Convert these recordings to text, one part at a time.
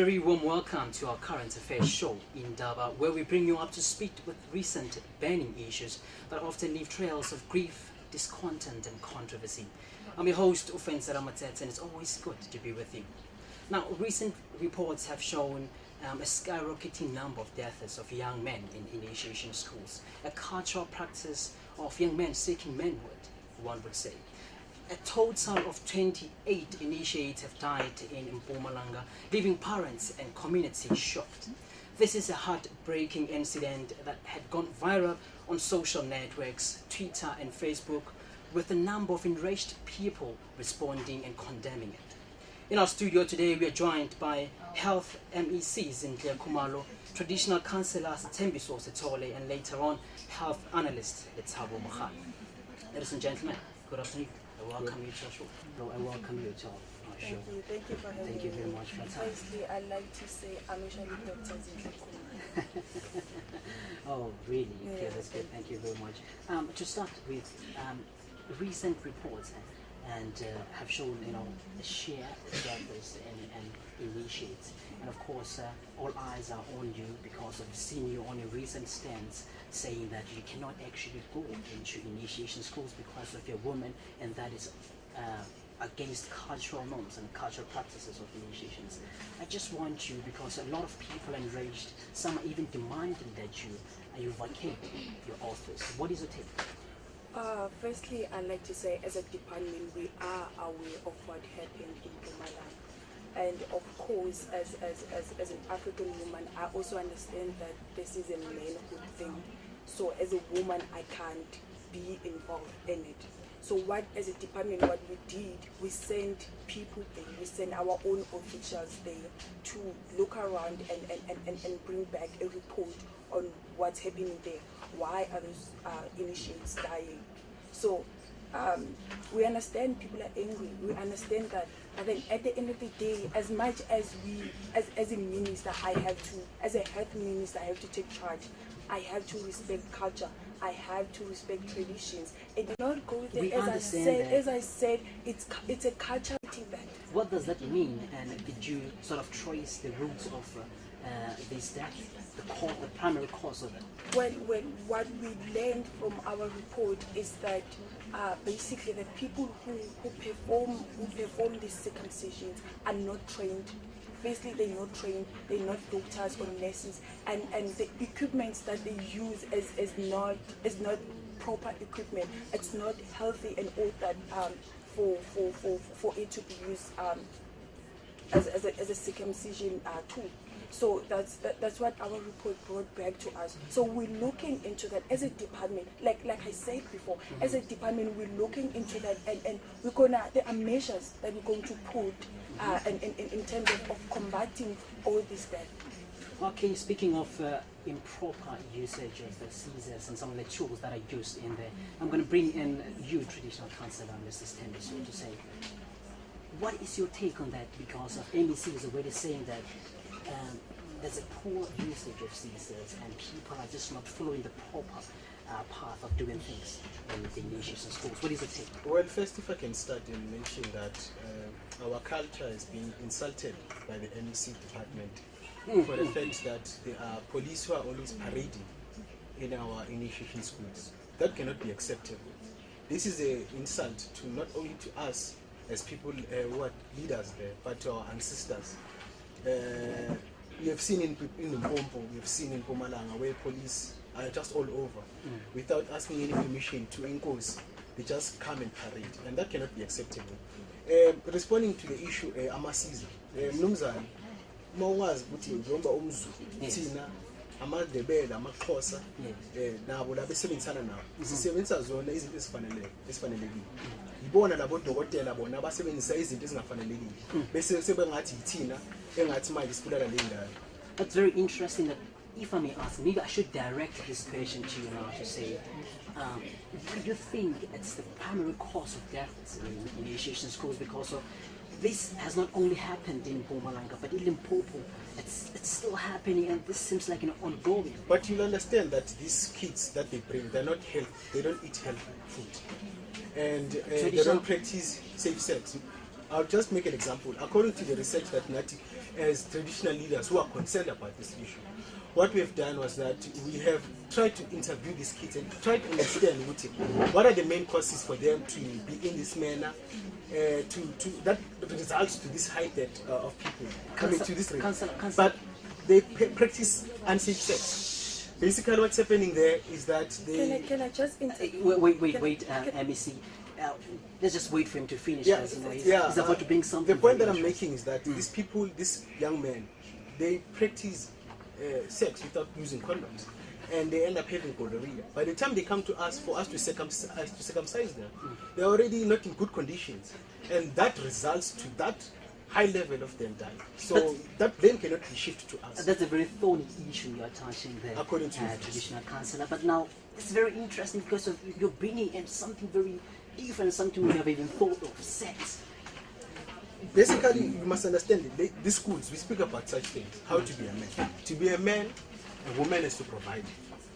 very warm welcome to our current affairs show, Indaba, where we bring you up to speed with recent burning issues that often leave trails of grief, discontent and controversy. I'm your host, Ufensela Matete, and it's always good to be with you. Now, recent reports have shown a skyrocketing number of deaths of young men in initiation schools, a cultural practice of young men seeking manhood, one would say. A total of 28 initiates have died in Mpumalanga, leaving parents and community shocked. This is a heartbreaking incident that had gone viral on social networks, Twitter and Facebook, with a number of enraged people responding and condemning it. In our studio today, we are joined by health MECs in Kumalo, traditional councillors Tembiso Setole, and later on, health analyst Letabo Mohan. Ladies and gentlemen, good afternoon. I welcome you to our show. I welcome you to our show. Thank you for having me. Thank you very much for your time. Firstly, I'd like to say I'm usually Dr. Zintlekuma. Oh, really? Yeah, Okay, that's good. Thank you very much. To start with, recent reports and have shown, a share deaths and initiates. And of course, all eyes are on you because of seeing you on a recent stance saying that you cannot actually go into initiation schools because of your woman, and that is against cultural norms and cultural practices of initiations. I just want you, because a lot of people are enraged, some are even demanding that you vacate your office. What is your take? Firstly, I'd like to say, as a department, we are aware of what happened in Mpumalanga. And of course, as an African woman, I also understand that this is a manhood thing. So as a woman, I can't be involved in it. So as a department, what we did, we sent people there, we sent our own officials there to look around and bring back a report on what's happening there. Why are those initiates dying? So we understand people are angry. We understand that, but then at the end of the day, as much as as a minister, as a health minister, I have to take charge. I have to respect culture. I have to respect traditions. It did not go there. As I said, it's a culture event. What does that mean? And did you sort of trace the roots of this death, the primary cause of it? Well, what we learned from our report is that basically the people who perform these circumcisions are not trained. Firstly, they're not trained, they're not doctors or nurses, and the equipment that they use is not proper equipment. It's not healthy and all that for it to be used as a circumcision tool. So that's what our report brought back to us. So we're looking into that as a department, like I said before, as a department we're looking into that, and there are measures that we're going to put in terms of combating all this death. Okay, speaking of improper usage of the scissors and some of the tools that are used in there, I'm going to bring in you, traditional councillor, Mr. Stendiso, to say, what is your take on that? Because MEC is already saying that there's a poor usage of scissors and people are just not following the proper path of doing things in the initiation schools. What is your take? Well, first, if I can start in mentioning that our culture is being insulted by the MEC department for the fact that there are police who are always parading in our initiation schools. That cannot be acceptable. This is an insult to not only to us as people who are leaders there, but to our ancestors. We have seen in Limpopo, we have seen in Mpumalanga where police are just all over without asking any permission to enforce. They just come and parade, and that cannot be acceptable. Responding to the issue, amasiza, mnumzane, mawazi ukuthi ngomba umZulu thina amaNdebele amaXhosa nabo labesebenzisana nabo sisebenzisa zona izinto esifanelekile. Yibona labo dokotela bona abasebenzisa izinto ezingafanelekile bese sebengathi yithina engathi manje sibulala le ndawo. That's very interesting. That, if I may ask, maybe I should direct this question to you now to say, do you think it's the primary cause of deaths in initiation schools? Because of this has not only happened in Mpumalanga, but in Limpopo, it's still happening, and this seems like an ongoing. But you'll understand that these kids that they bring, they're not healthy. They don't eat healthy food, and they don't practice safe sex. I'll just make an example. According to the research that Nati, as traditional leaders who are concerned about this issue, what we have done was that we have tried to interview these kids and tried to understand what are the main causes for them to be in this manner, that results to this height of people coming to this rate. But they practice unsafe sex. Basically, what's happening there is that they. Can I just wait, MEC. Let's just wait for him to finish. Yeah, he's yeah. about to bring something. The point that I'm making is that these people, these young men, they practice sex without using condoms, and they end up having gonorrhea. By the time they come to us for us to circumcise them, they're already not in good conditions, and that results to that high level of them dying. So that blame cannot be shifted to us. That's a very thorny issue you are touching there, according to traditional counsellor. But now it's very interesting because of you're bringing in something very different, something we have even thought of, sex. Basically, you must understand it. These schools, we speak about such things. How to be a man. To be a man, a woman has to provide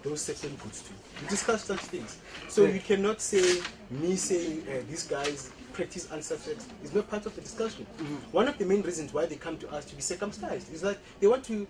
those certain goods too. We discuss such things. So you cannot say, me saying these guys practice unsafe sex is not part of the discussion. One of the main reasons why they come to us to be circumcised is that they want to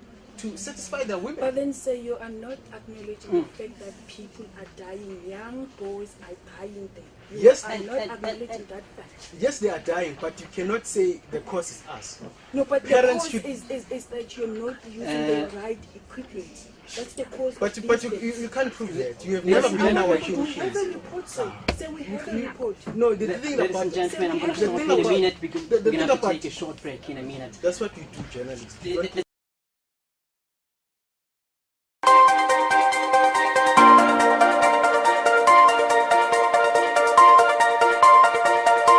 satisfy their women. But then say you are not acknowledging the fact that people are dying, young boys are dying there. You are not acknowledging that fact. Yes, they are dying, but you cannot say the cause is us. No, but Parents the cause is that you're not using the right equipment. That's the cause. But you can't prove that. You have Yes, never been in our We have a shoes. report, sir. Say we have a report. No, the thing Ladies about and gentlemen, I'm going to the stop thing in a about- minute because the we're going thing to have to about- take a short break in a minute. That's what we do, journalists.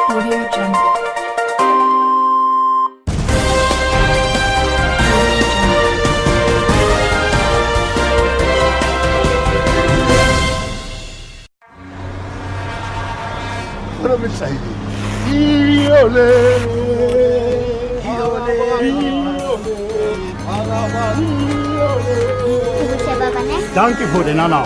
Audio Jungle. Thank you for the nana.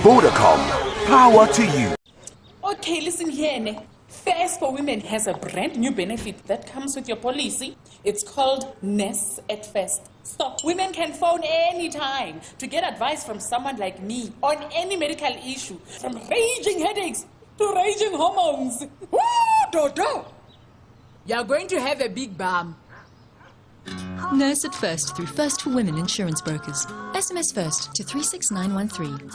Vodacom, power to you. Okay, listen here, Ne. First for Women has a brand new benefit that comes with your policy. It's called Ness at First. So women can phone anytime to get advice from someone like me on any medical issue, from raging headaches to raging hormones. Woo, Dodo! You're going to have a big bum. Nurse at First through First for Women insurance brokers. SMS First to 36913.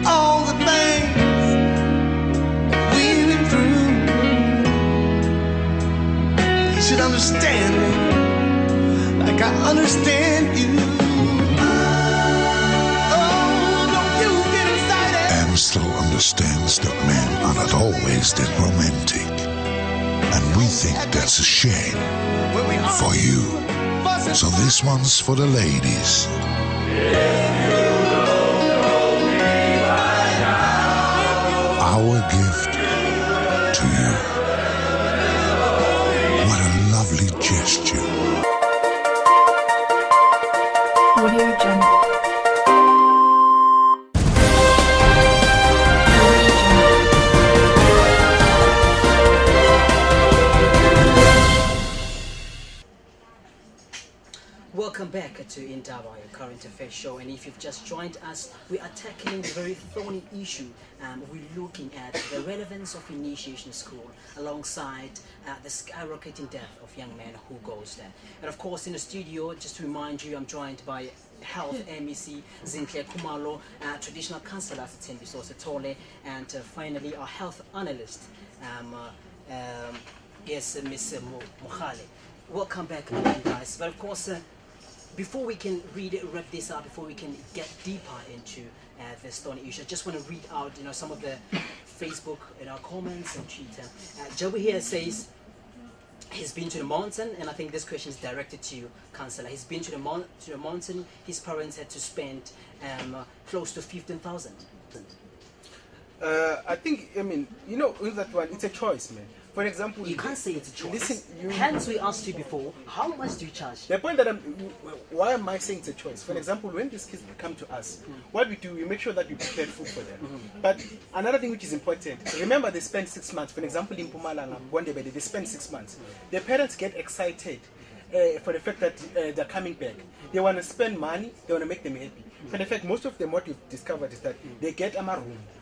All the things we've been through, you should understand me like I understand you. Still understands that men are not always that romantic, and we think that's a shame for you. So this one's for the ladies. Our gift to you. What a lovely gesture. Audio Jungle. Welcome back to Indaba, your current affairs show, and if you've just joined us, we are tackling a very thorny issue. We're looking at the relevance of initiation school alongside the skyrocketing death of young men who goes there. And of course, in the studio, just to remind you, I'm joined by Health MEC Zinhle Kumalo, traditional counsellor Tsembiso Setole, and finally our health analyst, yes, Ms. Mukhale. welcome back again, guys. But of course, before we can wrap this up, before we can get deeper into the Stony issue, I just want to read out, some of the Facebook comments and Twitter. Joey here says he's been to the mountain, and I think this question is directed to you, Councillor. He's been to the mountain. His parents had to spend close to 15,000. I think, with that one, it's a choice, man. For example, you can't say it's a choice. Listen, hence we asked you before, how much do you charge? The point that why am I saying it's a choice? For example, when these kids come to us, what we do, we make sure that we prepare food for them. But another thing which is important, remember they spend 6 months. For example, in Mpumalanga, one day they spend 6 months. Their parents get excited for the fact that they're coming back. They want to spend money, they want to make them happy. For the fact, most of them, what we've discovered is that they get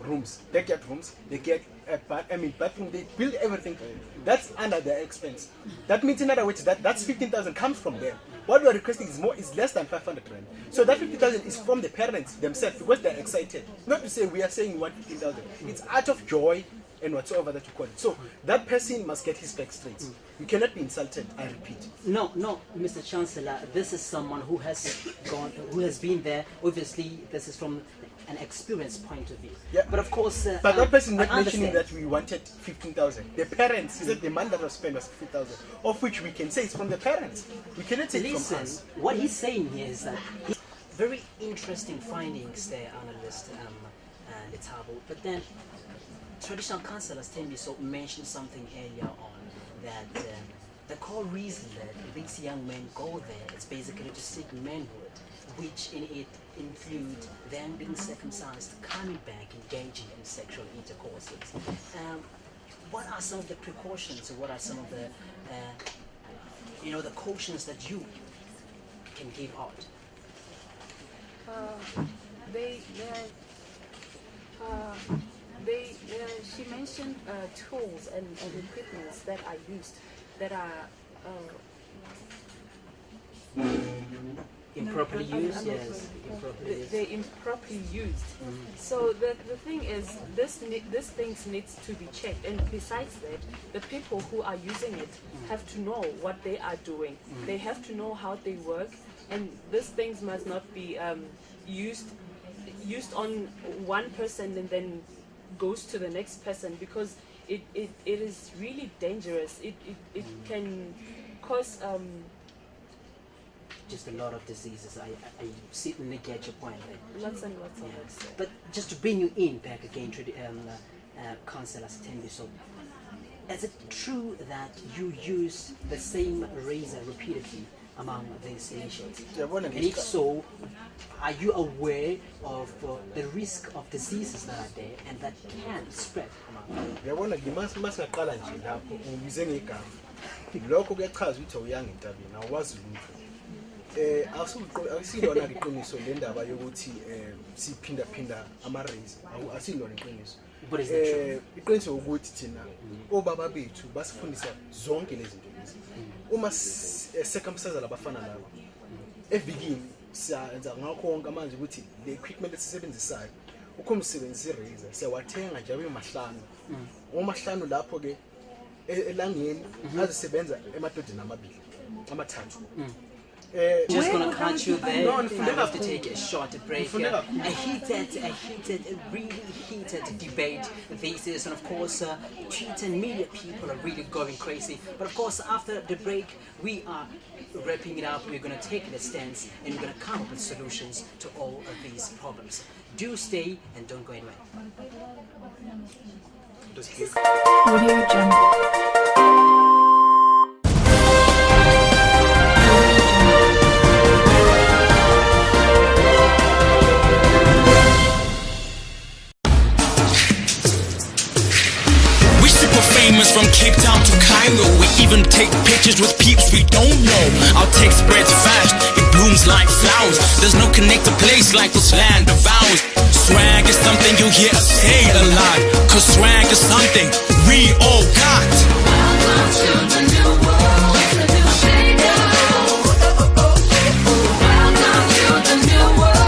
rooms, they get rooms, they get bathroom, they build everything for them. That's under their expense. That means, in other words, that's 15,000 comes from them. What we are requesting is less than 500 rand. So that 50,000 is from the parents themselves because they're excited. Not to say we are saying we want 15,000. It's out of joy and whatsoever that you call it. So that person must get his facts straight. You cannot be insulted, I repeat. No, Mr. Chancellor, this is someone who has been there. Obviously, this is from an experience point of view. Yeah. But of course, but that person not mentioning that we wanted 15,000. The parents, he said the money that was spent was 15,000, of which we can say it's from the parents. We cannot say it's from us. What he's saying here is that very interesting findings there, analyst Letabo. But then, traditional councillors mentioned something earlier on that the core reason that these young men go there is basically to seek manhood, which in it include them being circumcised, coming back, engaging in sexual intercourses. What are some of the precautions, or what are some of the the cautions that you can give out? She mentioned tools and equipments that are used that are improperly used. They're improperly used. So the thing is, this things needs to be checked, and besides that, the people who are using it have to know what they are doing. They have to know how they work, and these things must not be used on one person and then goes to the next person, because it is really dangerous. It can cause just a lot of diseases. I certainly get your point there. Lots and lots of it. But just to bring you in back again to the Councillor Setembi, so is it true that you use the same razor repeatedly among these initiates? And if so, are you aware of the risk of diseases that are there and that can spread among them? Asilona iqiniso le ndaba yokuthi siphinda ama-raise asilona iqiniso. Iqiniso ukuthi thina obaba bethu basifundisa zonke lezi zinto lezi. Uma circumcise labafana laba evikini siyenza ngakho konke manje ukuthi le equipment esisebenzisayo ukho umsebenzisi razor siyawathenga nje abe mahlanu. Omahlanu lapho ke elangeni azisebenza emadodeni amabili amathathu. Just gonna cut you there. I have to take a short break. A really heated debate this is, and of course, Twitter and media people are really going crazy. But of course, after the break, we are wrapping it up. We're gonna take the stance and we're gonna come up with solutions to all of these problems. Do stay and don't go anywhere. Audio Jungle. From Cape Town to Cairo, we even take pictures with peeps we don't know. Our text spreads fast, it blooms like flowers. There's no connected place like this land of ours. Swag is something you hear us say a lot, cause swag is something we all got. Welcome to the new world, the new Savior. Welcome to the new world.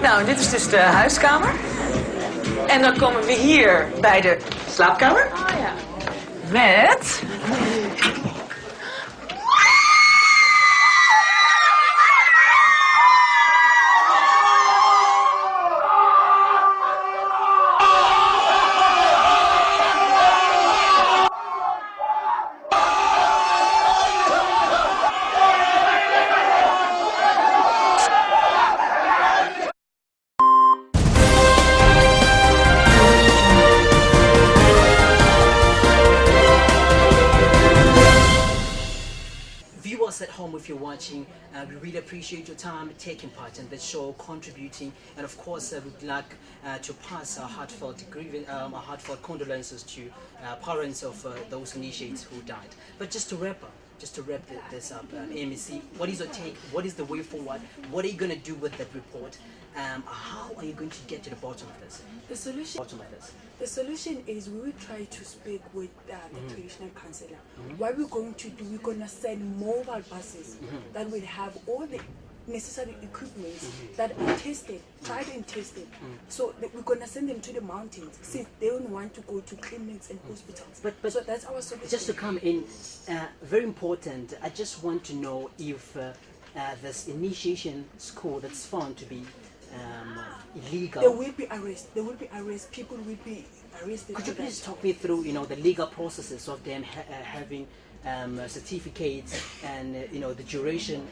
Nou, dit is dus de huiskamer. En dan komen we hier bij de slaapkamer. Ah ja. that. Viewers at home, if you're watching, we really appreciate your time taking part in the show, contributing, and of course, we'd like to pass our heartfelt condolences to parents of those initiates who died. But just to wrap this up, MEC, what is your take? What is the way forward? What are you going to do with that report? How are you going to get to the bottom of this? The solution is we will try to speak with the traditional councillor. What we're going to do, we're going to send mobile buses that will have all the necessary equipment that are tested, tried and tested. So we're going to send them to the mountains since they don't want to go to clinics and hospitals. But so that's our solution. Just to come in, very important, I just want to know if this initiation school that's found to be illegal. There will be arrests. People will be arrested. Could you please talk me through, the legal processes of them having certificates and the duration,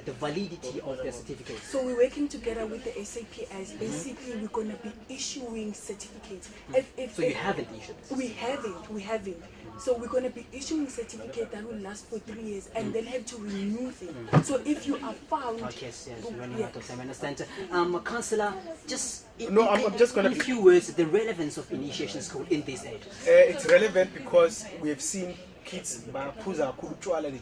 the validity of their certificates? So we're working together with the SAPS. Basically, we're going to be issuing certificates. So you haven't issued? We haven't. So we're going to be issuing certificate that will last for 3 years and then have to renew them. So if you are found... Yes, running out of time, I understand. Councillor, just in a few words, the relevance of initiation school in this age. It's relevant because we have seen kids they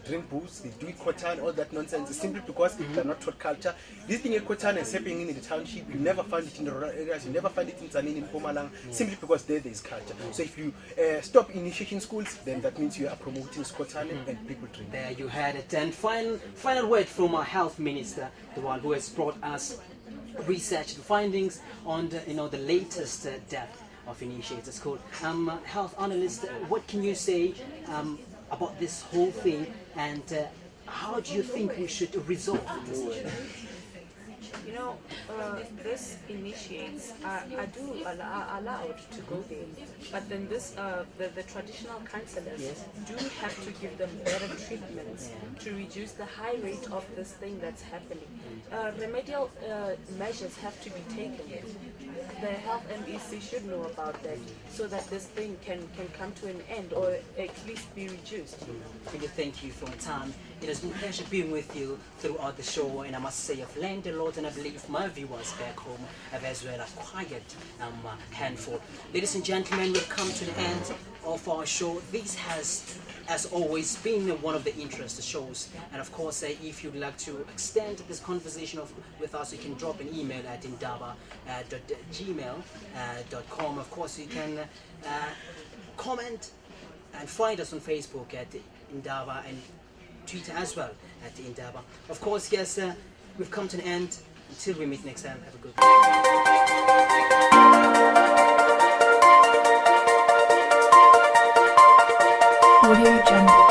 drink booze, they do kotan, all that nonsense. It's simply because they're not taught culture. This thing in kotan is happening in the township. You never find it in the rural areas. You never find it in Tzaneen, in Mpumalanga, simply because there is culture. So if you stop initiation schools, then that means you are promoting kotan and people drink. There you had it. And final word from our health minister, the one who has brought us research findings on the latest death of initiated school. Health analyst, what can you say about this whole thing, and how do you think we should resolve this issue? This initiates are allowed to go there, but then the traditional councillors do have to give them better treatments to reduce the high rate of this thing that's happening. Remedial measures have to be taken. The health MEC should know about that so that this thing can come to an end or at least be reduced. Thank you for your time. It has been a pleasure being with you throughout the show, and I must say I've learned a lot, and I believe my viewers back home have as well acquired a handful. Ladies and gentlemen, we've come to the end of our show. This has, as always, been one of the interest shows, and of course, if you'd like to extend this conversation with us, you can drop an email at indaba@gmail.com. Of course, you can comment and find us on Facebook at Indaba and Twitter as well at Indaba. Of course, yes, we've come to an end. Until we meet next time, have a good day. Audio Jungle.